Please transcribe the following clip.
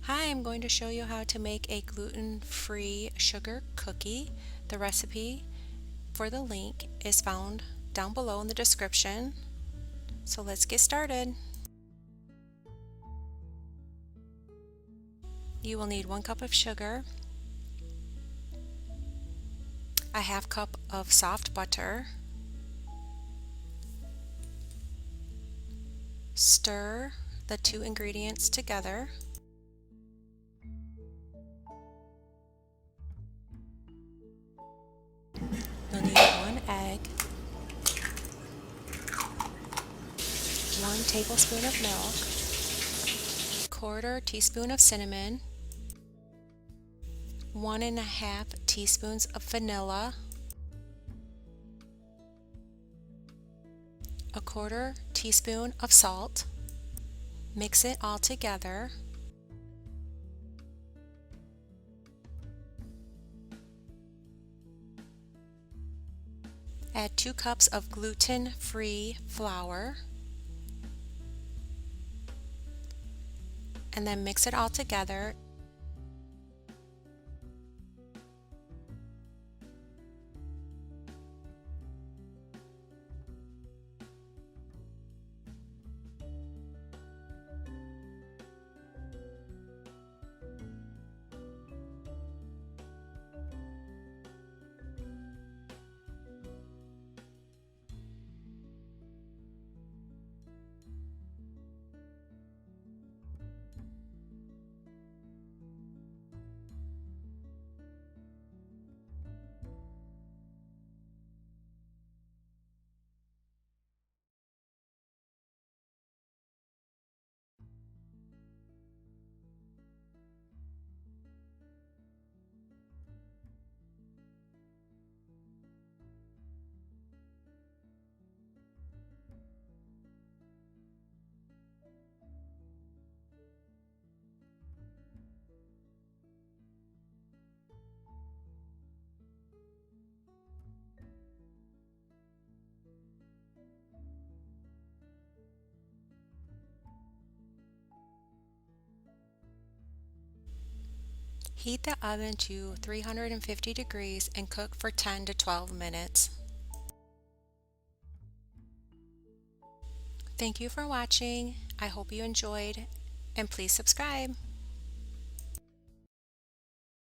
Hi, I'm going to show you how to make a gluten-free sugar cookie. The recipe for the link is found down below in the description. So let's get started. You will need 1 cup of sugar, a half cup of soft butter. Stir the 2 ingredients together. You'll need 1 egg, 1 tablespoon of milk, 1/4 teaspoon of cinnamon, 1½ teaspoons of vanilla, 1/4 teaspoon of salt. Mix it all together. Add 2 cups of gluten-free flour and then mix it all together. Heat the oven to 350 degrees and cook for 10 to 12 minutes. Thank you for watching. I hope you enjoyed, and please subscribe.